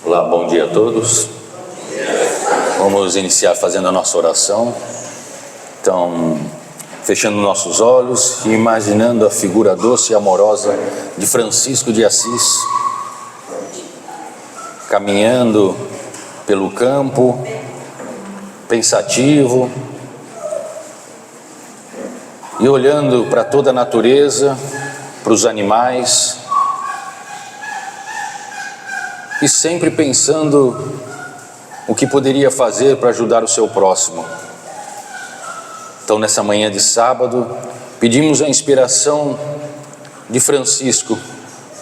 Olá, bom dia a todos. Vamos iniciar fazendo a nossa oração. Então, fechando nossos olhos e imaginando a figura doce e amorosa de Francisco de Assis, caminhando pelo campo, pensativo, e olhando para toda a natureza, para os animais, e sempre pensando o que poderia fazer para ajudar o seu próximo. Então, nessa manhã de sábado, pedimos a inspiração de Francisco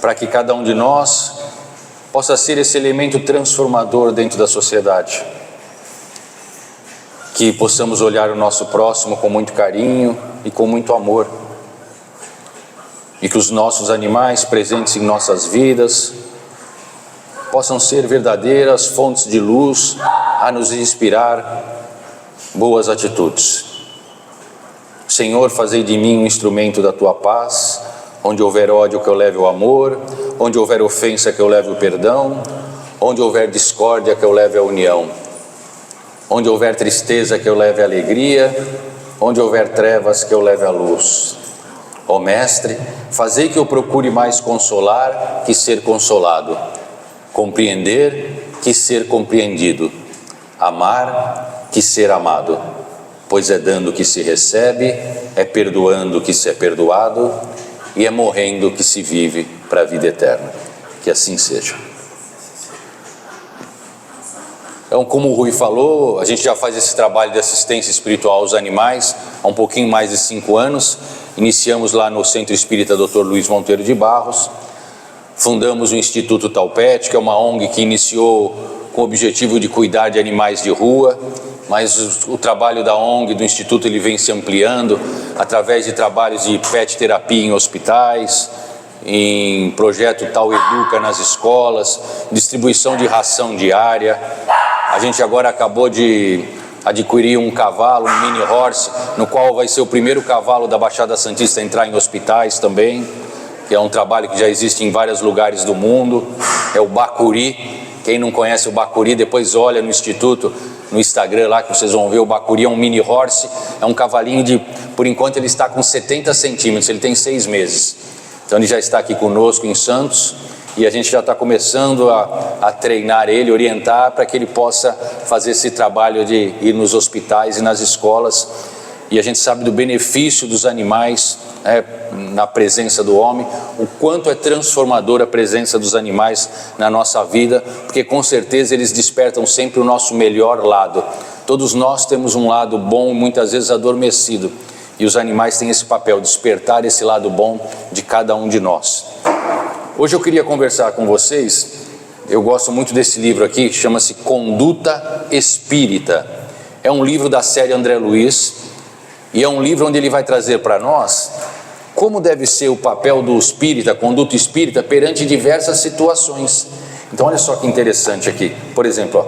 para que cada um de nós possa ser esse elemento transformador dentro da sociedade. Que possamos olhar o nosso próximo com muito carinho e com muito amor. E que os nossos animais presentes em nossas vidas possam ser verdadeiras fontes de luz a nos inspirar boas atitudes. Senhor, fazei de mim um instrumento da Tua paz. Onde houver ódio, que eu leve o amor. Onde houver ofensa, que eu leve o perdão. Onde houver discórdia, que eu leve a união. Onde houver tristeza, que eu leve a alegria. Onde houver trevas, que eu leve a luz. Ó Mestre, fazei que eu procure mais consolar que ser consolado, compreender que ser compreendido, amar que ser amado, pois é dando que se recebe, é perdoando que se é perdoado, e é morrendo que se vive para a vida eterna. Que assim seja. Então, como o Rui falou, a gente já faz esse trabalho de assistência espiritual aos animais há um pouquinho mais de 5 anos. Iniciamos lá no Centro Espírita Dr. Luiz Monteiro de Barros. Fundamos o Instituto Taupete, que é uma ONG que iniciou com o objetivo de cuidar de animais de rua, mas o trabalho da ONG, do Instituto, ele vem se ampliando através de trabalhos de pet terapia em hospitais, em projeto Tal Educa nas escolas, distribuição de ração diária. A gente agora acabou de adquirir um cavalo, um mini horse, no qual vai ser o primeiro cavalo da Baixada Santista a entrar em hospitais também, que é um trabalho que já existe em vários lugares do mundo. É o Bacuri. Quem não conhece o Bacuri, depois olha no Instituto, no Instagram lá, que vocês vão ver. O Bacuri é um mini horse, é um cavalinho de, por enquanto ele está com 70 centímetros, ele tem 6 meses. Então ele já está aqui conosco em Santos, e a gente já está começando a treinar ele, orientar para que ele possa fazer esse trabalho de ir nos hospitais e nas escolas. E a gente sabe do benefício dos animais, na presença do homem, o quanto é transformadora a presença dos animais na nossa vida, porque com certeza eles despertam sempre o nosso melhor lado. Todos nós temos um lado bom, muitas vezes adormecido, e os animais têm esse papel, despertar esse lado bom de cada um de nós. Hoje eu queria conversar com vocês, eu gosto muito desse livro aqui, chama-se Conduta Espírita. É um livro da série André Luiz, e é um livro onde ele vai trazer para nós como deve ser o papel do espírita, conduta espírita, perante diversas situações. Então olha só que interessante aqui, por exemplo,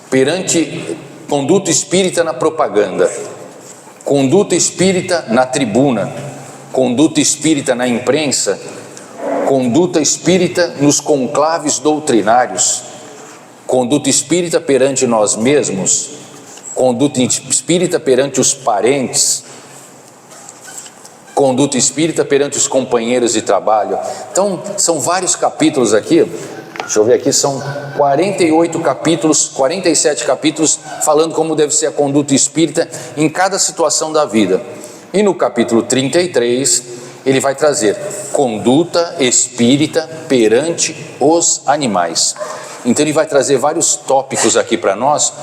perante conduta espírita na propaganda, conduta espírita na tribuna, conduta espírita na imprensa, conduta espírita nos conclaves doutrinários, conduta espírita perante nós mesmos, conduta espírita perante os parentes, conduta espírita perante os companheiros de trabalho. Então, são vários capítulos aqui, deixa eu ver aqui, são 48 capítulos, 47 capítulos, falando como deve ser a conduta espírita em cada situação da vida. E no capítulo 33, ele vai trazer conduta espírita perante os animais. Então, ele vai trazer vários tópicos aqui para nós,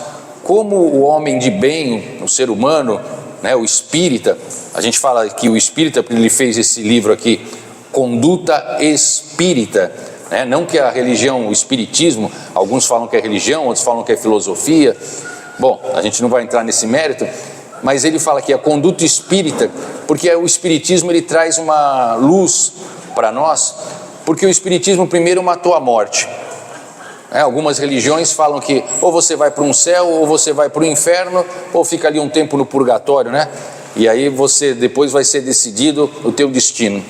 como o homem de bem, o ser humano, o espírita, a gente fala que o espírita, porque ele fez esse livro aqui, Conduta Espírita, não que a religião, o espiritismo, alguns falam que é religião, outros falam que é filosofia. Bom, a gente não vai entrar nesse mérito, mas ele fala que a conduta espírita, porque o espiritismo ele traz uma luz para nós, porque o espiritismo primeiro matou a morte. Algumas religiões falam que ou você vai para um céu, ou você vai para o inferno, ou fica ali um tempo no purgatório, E aí você depois vai ser decidido o teu destino.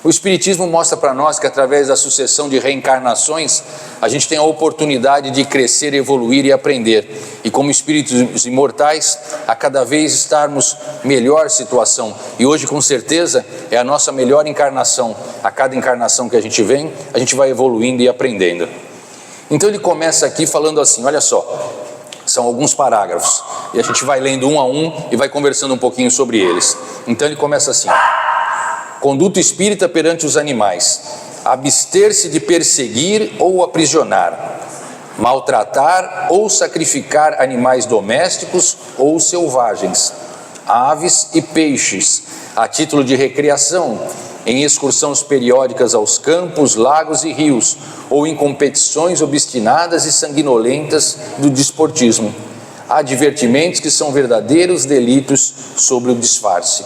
O Espiritismo mostra para nós que através da sucessão de reencarnações, a gente tem a oportunidade de crescer, evoluir e aprender. E como espíritos imortais, a cada vez estarmos melhor situação. E hoje, com certeza, é a nossa melhor encarnação. A cada encarnação que a gente vem, a gente vai evoluindo e aprendendo. Então ele começa aqui falando assim, olha só, são alguns parágrafos. E a gente vai lendo um a um e vai conversando um pouquinho sobre eles. Então ele começa assim: conduta espírita perante os animais: abster-se de perseguir ou aprisionar, maltratar ou sacrificar animais domésticos ou selvagens, aves e peixes, a título de recreação, em excursões periódicas aos campos, lagos e rios, ou em competições obstinadas e sanguinolentas do desportismo. Há divertimentos que são verdadeiros delitos sobre o disfarce.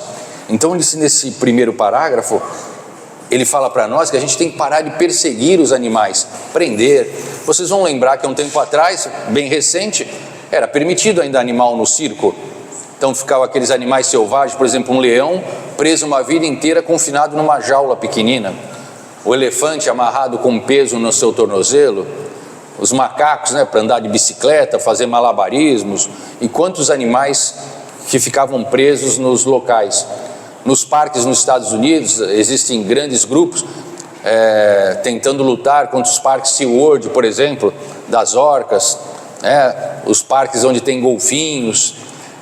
Então, nesse primeiro parágrafo, ele fala para nós que a gente tem que parar de perseguir os animais, prender. Vocês vão lembrar que há um tempo atrás, bem recente, era permitido ainda animal no circo. Então ficavam aqueles animais selvagens, por exemplo, um leão preso uma vida inteira confinado numa jaula pequenina, o elefante amarrado com peso no seu tornozelo, os macacos, para andar de bicicleta, fazer malabarismos, e quantos animais que ficavam presos nos locais. Nos parques nos Estados Unidos existem grandes grupos tentando lutar contra os parques SeaWorld, por exemplo, das orcas, os parques onde tem golfinhos.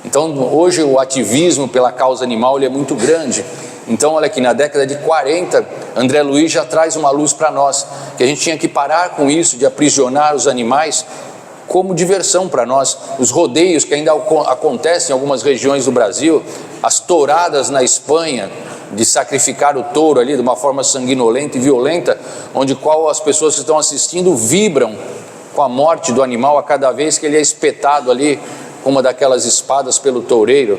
Então hoje o ativismo pela causa animal ele é muito grande. Então olha aqui, na década de 40, André Luiz já traz uma luz para nós, que a gente tinha que parar com isso de aprisionar os animais como diversão para nós. Os rodeios que ainda acontecem em algumas regiões do Brasil, as touradas na Espanha, de sacrificar o touro ali de uma forma sanguinolenta e violenta, onde qual as pessoas que estão assistindo vibram com a morte do animal a cada vez que ele é espetado ali com uma daquelas espadas pelo toureiro.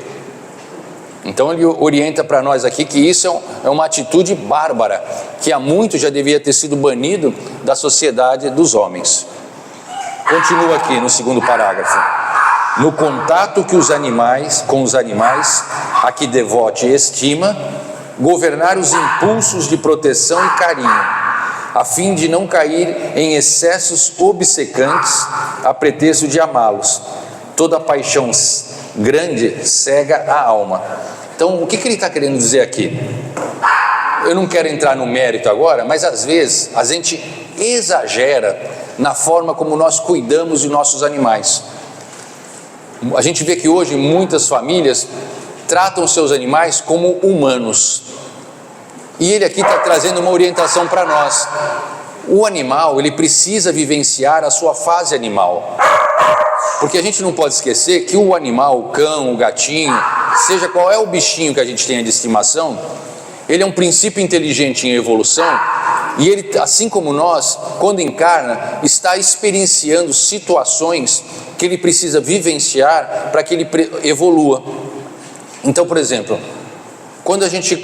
Então ele orienta para nós aqui que isso é uma atitude bárbara, que há muito já devia ter sido banido da sociedade dos homens. Continua aqui no segundo parágrafo: no contato que com os animais, a que devote estima, governar os impulsos de proteção e carinho, a fim de não cair em excessos obcecantes a pretexto de amá-los. Toda paixão grande cega a alma. Então, o que ele está querendo dizer aqui? Eu não quero entrar no mérito agora, mas às vezes a gente exagera na forma como nós cuidamos de nossos animais. A gente vê que hoje muitas famílias tratam seus animais como humanos. E ele aqui está trazendo uma orientação para nós. O animal, ele precisa vivenciar a sua fase animal. Porque a gente não pode esquecer que o animal, o cão, o gatinho, seja qual é o bichinho que a gente tenha de estimação, ele é um princípio inteligente em evolução, e ele, assim como nós, quando encarna, está experienciando situações que ele precisa vivenciar para que ele evolua. Então, por exemplo, quando a gente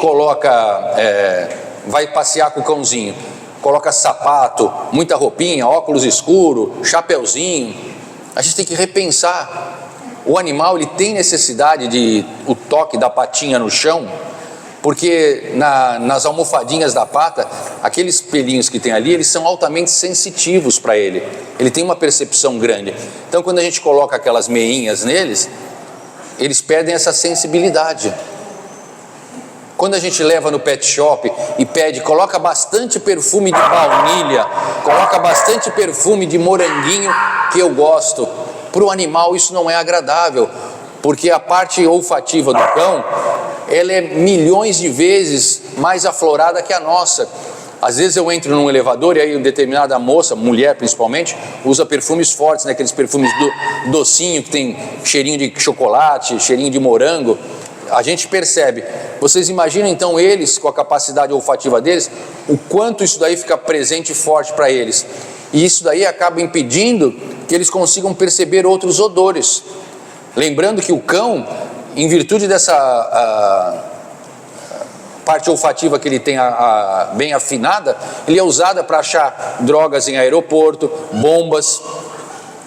vai passear com o cãozinho, coloca sapato, muita roupinha, óculos escuro, chapeuzinho, a gente tem que repensar. O animal ele tem necessidade de o toque da patinha no chão, porque nas almofadinhas da pata, aqueles pelinhos que tem ali, eles são altamente sensitivos para ele. Ele tem uma percepção grande. Então quando a gente coloca aquelas meinhas neles, eles perdem essa sensibilidade. Quando a gente leva no pet shop e pede, coloca bastante perfume de baunilha, coloca bastante perfume de moranguinho, que eu gosto, para o animal isso não é agradável, porque a parte olfativa do cão, ela é milhões de vezes mais aflorada que a nossa. Às vezes eu entro num elevador e aí uma determinada moça, mulher principalmente, usa perfumes fortes, aqueles perfumes docinho, que tem cheirinho de chocolate, cheirinho de morango. A gente percebe. Vocês imaginam então eles, com a capacidade olfativa deles, o quanto isso daí fica presente e forte para eles. E isso daí acaba impedindo que eles consigam perceber outros odores. Lembrando que o cão, em virtude dessa parte olfativa que ele tem bem afinada, ele é usada para achar drogas em aeroporto, bombas.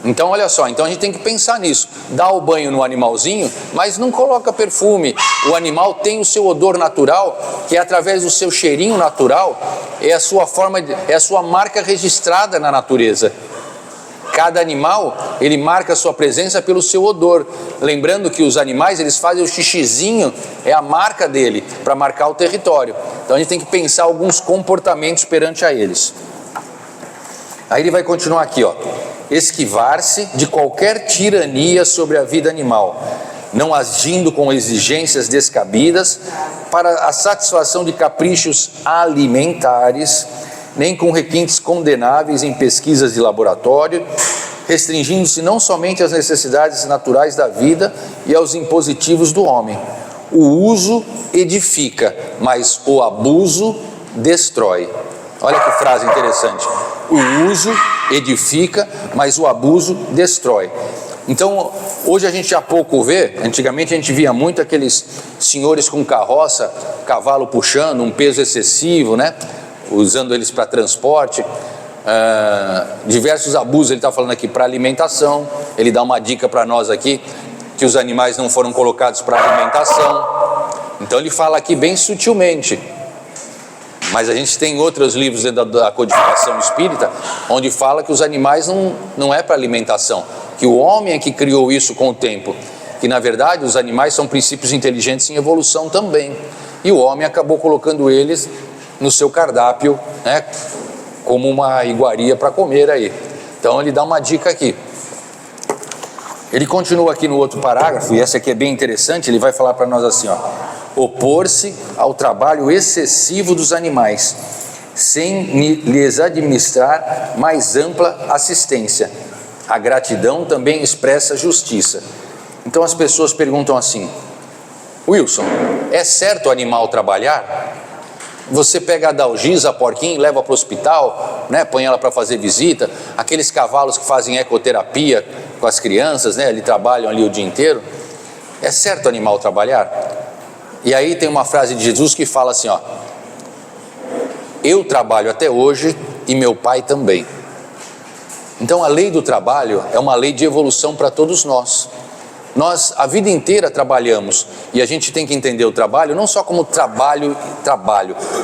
Então olha só, então a gente tem que pensar nisso, dá o banho no animalzinho, mas não coloca perfume. O animal tem o seu odor natural, que é através do seu cheirinho natural, é a sua forma, é a sua marca registrada na natureza. Cada animal, ele marca a sua presença pelo seu odor. Lembrando que os animais, eles fazem o xixizinho, é a marca dele, para marcar o território. Então a gente tem que pensar alguns comportamentos perante a eles. Aí ele vai continuar aqui, ó. Esquivar-se de qualquer tirania sobre a vida animal, não agindo com exigências descabidas para a satisfação de caprichos alimentares, nem com requintes condenáveis em pesquisas de laboratório, restringindo-se não somente às necessidades naturais da vida e aos impositivos do homem. O uso edifica, mas o abuso destrói. Olha que frase interessante. O uso edifica, mas o abuso destrói. Então, hoje a gente há pouco vê, antigamente a gente via muito aqueles senhores com carroça, cavalo puxando, um peso excessivo, né? Usando eles para transporte. Diversos abusos, ele está falando aqui para alimentação. Ele dá uma dica para nós aqui, que os animais não foram colocados para alimentação. Então ele fala aqui bem sutilmente. Mas a gente tem outros livros da codificação espírita, onde fala que os animais não é para alimentação, que o homem é que criou isso com o tempo, que na verdade os animais são princípios inteligentes em evolução também, e o homem acabou colocando eles no seu cardápio, né, como uma iguaria para comer aí. Então ele dá uma dica aqui. Ele continua aqui no outro parágrafo, e essa aqui é bem interessante, ele vai falar para nós assim, ó: opor-se ao trabalho excessivo dos animais, sem lhes administrar mais ampla assistência. A gratidão também expressa justiça. Então as pessoas perguntam assim: Wilson, é certo o animal trabalhar? Você pega a Dalgisa, a porquinha, e leva para o hospital, né? Põe ela para fazer visita. Aqueles cavalos que fazem ecoterapia com as crianças, né? Eles trabalham ali o dia inteiro. É certo o animal trabalhar? E aí tem uma frase de Jesus que fala assim, ó: eu trabalho até hoje e meu pai também. Então a lei do trabalho é uma lei de evolução para todos nós. Nós a vida inteira trabalhamos, e a gente tem que entender o trabalho não só como trabalho,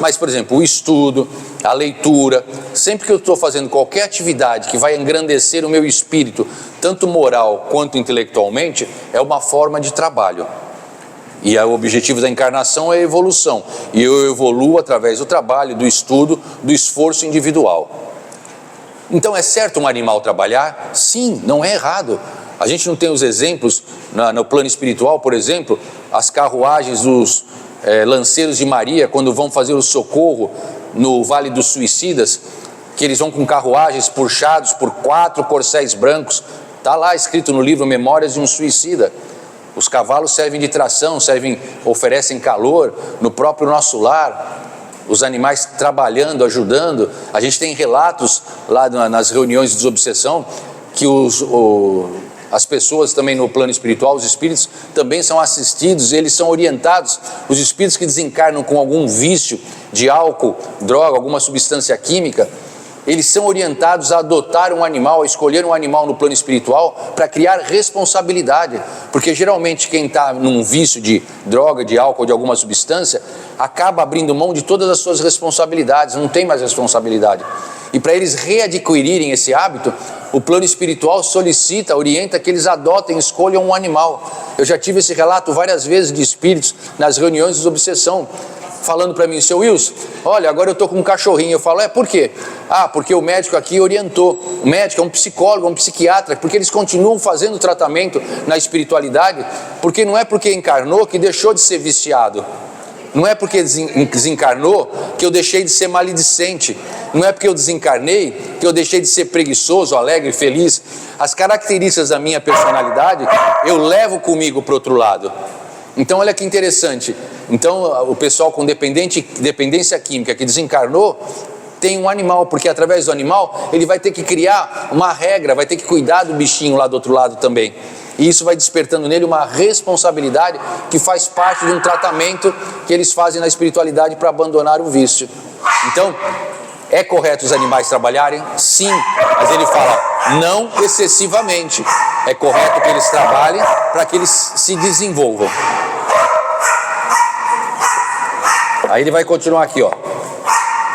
mas, por exemplo, o estudo, a leitura. Sempre que eu estou fazendo qualquer atividade que vai engrandecer o meu espírito, tanto moral quanto intelectualmente, é uma forma de trabalho. E o objetivo da encarnação é a evolução, e eu evoluo através do trabalho, do estudo, do esforço individual. Então é certo um animal trabalhar? Sim, não é errado. A gente não tem os exemplos no plano espiritual, por exemplo, as carruagens dos lanceiros de Maria, quando vão fazer o socorro no Vale dos Suicidas, que eles vão com carruagens puxados por 4 corcéis brancos. Está lá escrito no livro Memórias de um Suicida. Os cavalos servem de tração, oferecem calor no próprio nosso lar. Os animais trabalhando, ajudando. A gente tem relatos lá nas reuniões de desobsessão que as pessoas também no plano espiritual, os espíritos também são assistidos, eles são orientados. Os espíritos que desencarnam com algum vício de álcool, droga, alguma substância química, eles são orientados a adotar um animal, a escolher um animal no plano espiritual para criar responsabilidade, porque geralmente quem está num vício de droga, de álcool, de alguma substância, acaba abrindo mão de todas as suas responsabilidades, não tem mais responsabilidade. E para eles readquirirem esse hábito, o plano espiritual solicita, orienta que eles adotem, escolham um animal. Eu já tive esse relato várias vezes de espíritos nas reuniões de desobsessão, falando para mim: seu Wilson, olha, agora eu estou com um cachorrinho. Eu falo: por quê? Porque o médico aqui orientou. O médico é um psicólogo, um psiquiatra, porque eles continuam fazendo tratamento na espiritualidade, porque não é porque encarnou que deixou de ser viciado. Não é porque desencarnou que eu deixei de ser maledicente. Não é porque eu desencarnei que eu deixei de ser preguiçoso, alegre, feliz. As características da minha personalidade eu levo comigo para o outro lado. Então olha que interessante. Então o pessoal com dependência química que desencarnou tem um animal, porque através do animal ele vai ter que criar uma regra, vai ter que cuidar do bichinho lá do outro lado também. E isso vai despertando nele uma responsabilidade que faz parte de um tratamento que eles fazem na espiritualidade para abandonar o vício. Então, É correto os animais trabalharem? Sim, mas ele fala, não excessivamente. É correto que eles trabalhem para que eles se desenvolvam. Aí ele vai continuar aqui, ó.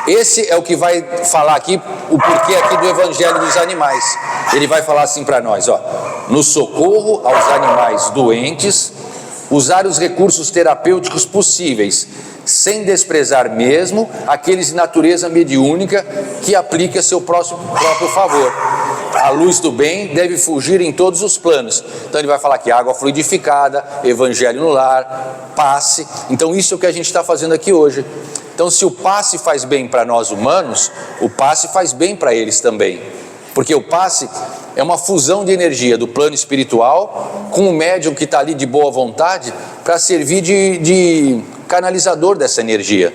Esse é o que vai falar aqui, o porquê aqui do evangelho dos animais. Ele vai falar assim para nós, ó. No socorro aos animais doentes, usar os recursos terapêuticos possíveis, sem desprezar mesmo aqueles de natureza mediúnica que aplica seu próprio favor. A luz do bem deve fugir em todos os planos. Então ele vai falar aqui, água fluidificada, evangelho no lar, passe. Então isso é o que a gente está fazendo aqui hoje. Então se o passe faz bem para nós humanos, o passe faz bem para eles também. Porque o passe é uma fusão de energia do plano espiritual com o médium que está ali de boa vontade para servir de canalizador dessa energia.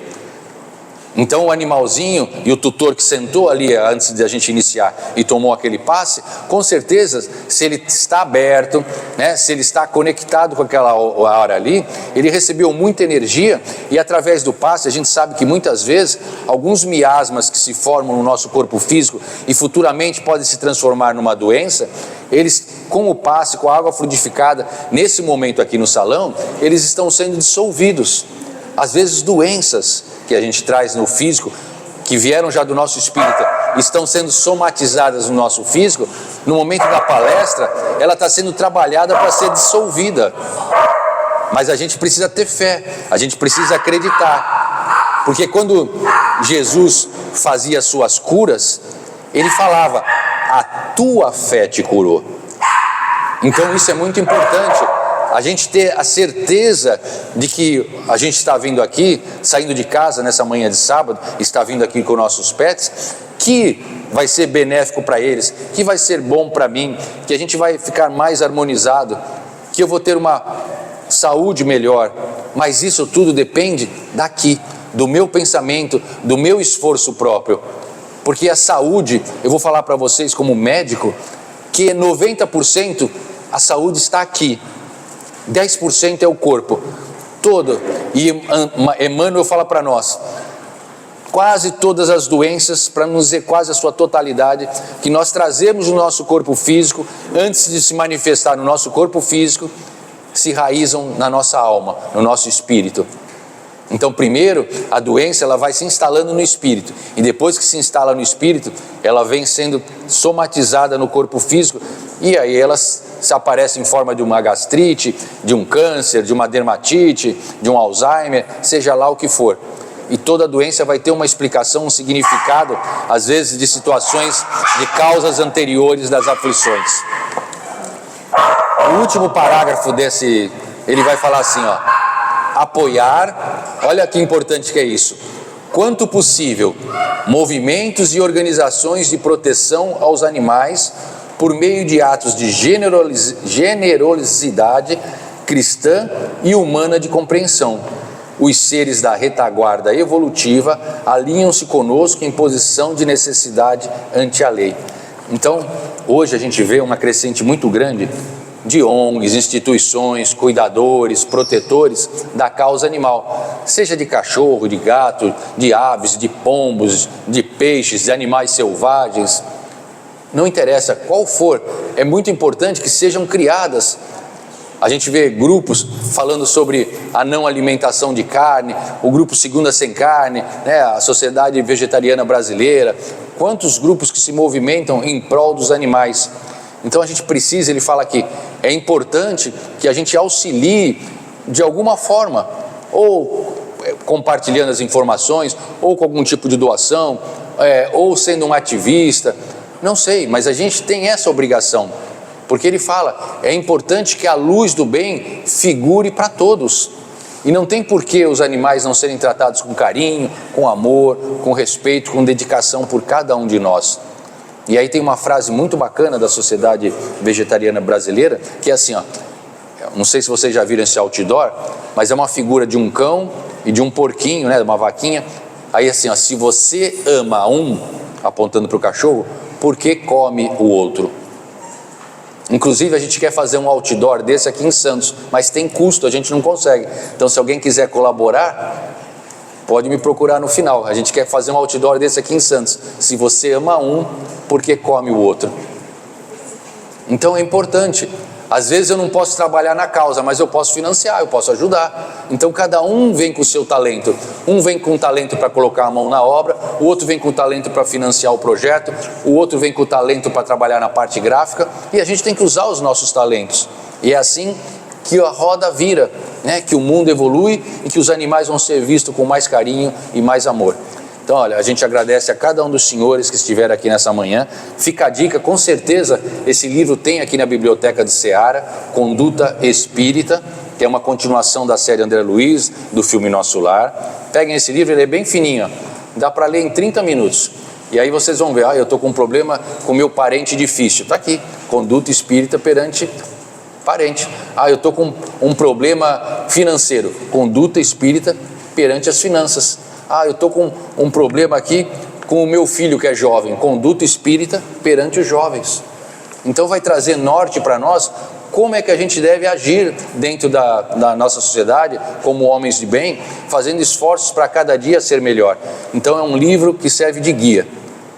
Então o animalzinho e o tutor que sentou ali antes de a gente iniciar e tomou aquele passe, com certeza, se ele está aberto, né, se ele está conectado com aquela hora ali, ele recebeu muita energia e através do passe a gente sabe que muitas vezes alguns miasmas que se formam no nosso corpo físico e futuramente podem se transformar numa doença, eles com o passe, com a água fluidificada, nesse momento aqui no salão, eles estão sendo dissolvidos. Às vezes doenças que a gente traz no físico, que vieram já do nosso espírito, estão sendo somatizadas no nosso físico, no momento da palestra, ela está sendo trabalhada para ser dissolvida. Mas a gente precisa ter fé, a gente precisa acreditar. Porque quando Jesus fazia suas curas, ele falava, a tua fé te curou. Então isso é muito importante. A gente ter a certeza de que a gente está vindo aqui, saindo de casa nessa manhã de sábado, está vindo aqui com nossos pets, que vai ser benéfico para eles, que vai ser bom para mim, que a gente vai ficar mais harmonizado, que eu vou ter uma saúde melhor, mas isso tudo depende daqui, do meu pensamento, do meu esforço próprio, porque a saúde, eu vou falar para vocês como médico, que 90% a saúde está aqui, 10% é o corpo todo. E Emmanuel fala para nós, quase todas as doenças, para não dizer quase a sua totalidade, que nós trazemos no nosso corpo físico, antes de se manifestar no nosso corpo físico, se raizam na nossa alma, no nosso espírito. Então primeiro a doença ela vai se instalando no espírito, e depois que se instala no espírito, ela vem sendo somatizada no corpo físico, e aí elas se aparecem em forma de uma gastrite, de um câncer, de uma dermatite, de um Alzheimer, seja lá o que for. E toda doença vai ter uma explicação, um significado, às vezes de situações, de causas anteriores das aflições. O último parágrafo desse, ele vai falar assim, ó, apoiar, olha que importante que é isso, quanto possível, movimentos e organizações de proteção aos animais, por meio de atos de generosidade cristã e humana de compreensão. Os seres da retaguarda evolutiva alinham-se conosco em posição de necessidade ante a lei. Então, hoje a gente vê uma crescente muito grande de ONGs, instituições, cuidadores, protetores da causa animal, seja de cachorro, de gato, de aves, de pombos, de peixes, de animais selvagens. Não interessa qual for, é muito importante que sejam criadas. A gente vê grupos falando sobre a não alimentação de carne, o grupo Segunda Sem Carne, né, a Sociedade Vegetariana Brasileira, quantos grupos que se movimentam em prol dos animais. Então a gente precisa, ele fala aqui, é importante que a gente auxilie de alguma forma, ou compartilhando as informações, ou com algum tipo de doação, ou sendo um ativista, não sei, mas a gente tem essa obrigação, porque ele fala, é importante que a luz do bem figure para todos, e não tem por que os animais não serem tratados com carinho, com amor, com respeito, com dedicação por cada um de nós. E aí tem uma frase muito bacana da Sociedade Vegetariana Brasileira, que é assim, ó, não sei se vocês já viram esse outdoor, mas é uma figura de um cão e de um porquinho, né, de uma vaquinha, aí assim, ó, se você ama um, apontando para o cachorro, por que come o outro? Inclusive a gente quer fazer um outdoor desse aqui em Santos, mas tem custo, a gente não consegue. Então se alguém quiser colaborar, pode me procurar no final. A gente quer fazer um outdoor desse aqui em Santos. Se você ama um, por que come o outro? Então é importante. Às vezes eu não posso trabalhar na causa, mas eu posso financiar, eu posso ajudar. Então cada um vem com o seu talento. Um vem com talento para colocar a mão na obra, o outro vem com talento para financiar o projeto, o outro vem com talento para trabalhar na parte gráfica, e a gente tem que usar os nossos talentos. E é assim que a roda vira, né? Que o mundo evolui e que os animais vão ser vistos com mais carinho e mais amor. Então, olha, a gente agradece a cada um dos senhores que estiveram aqui nessa manhã. Fica a dica, com certeza, esse livro tem aqui na biblioteca de Ceará, Conduta Espírita, que é uma continuação da série André Luiz, do filme Nosso Lar. Peguem esse livro, ele é bem fininho, ó. Dá para ler em 30 minutos. E aí vocês vão ver, eu estou com um problema com meu parente difícil. Está aqui, Conduta Espírita perante parente. Eu estou com um problema financeiro, Conduta Espírita perante as finanças. Eu estou com um problema aqui com o meu filho que é jovem, Conduta Espírita perante os jovens. Então vai trazer norte para nós, como é que a gente deve agir dentro da nossa sociedade, como homens de bem, fazendo esforços para cada dia ser melhor. Então é um livro que serve de guia.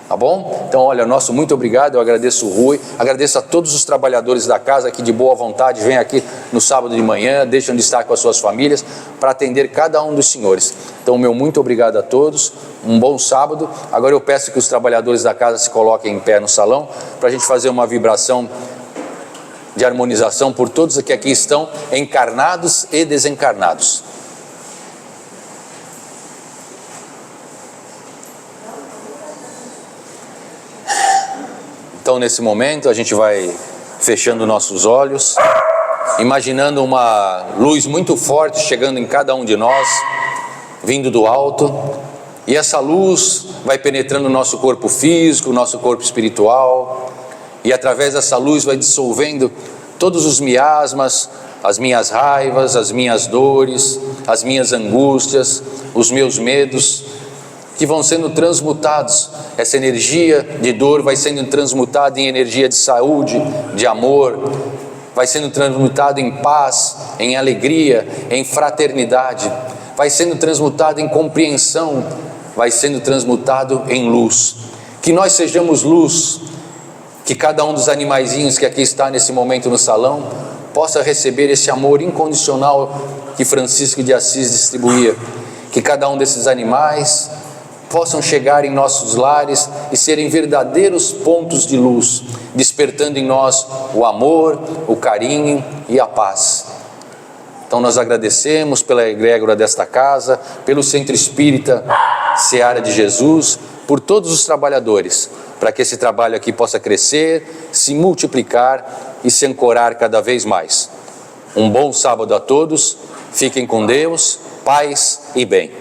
Tá bom? Então, olha, nosso muito obrigado, eu agradeço o Rui, agradeço a todos os trabalhadores da casa que de boa vontade vêm aqui no sábado de manhã, deixam de estar com as suas famílias para atender cada um dos senhores. Então, meu muito obrigado a todos, um bom sábado. Agora eu peço que os trabalhadores da casa se coloquem em pé no salão para a gente fazer uma vibração de harmonização por todos que aqui estão, encarnados e desencarnados. Então, nesse momento, a gente vai fechando nossos olhos, imaginando uma luz muito forte chegando em cada um de nós, vindo do alto, e essa luz vai penetrando o nosso corpo físico, o nosso corpo espiritual, e através dessa luz vai dissolvendo todos os miasmas, as minhas raivas, as minhas dores, as minhas angústias, os meus medos, que vão sendo transmutados. Essa energia de dor vai sendo transmutada em energia de saúde, de amor, vai sendo transmutado em paz, em alegria, em fraternidade, vai sendo transmutado em compreensão, vai sendo transmutado em luz. Que nós sejamos luz, que cada um dos animaizinhos que aqui está nesse momento no salão possa receber esse amor incondicional que Francisco de Assis distribuía, que cada um desses animais possam chegar em nossos lares e serem verdadeiros pontos de luz, despertando em nós o amor, o carinho e a paz. Então nós agradecemos pela egrégora desta casa, pelo Centro Espírita Seara de Jesus, por todos os trabalhadores, para que esse trabalho aqui possa crescer, se multiplicar e se ancorar cada vez mais. Um bom sábado a todos, fiquem com Deus, paz e bem.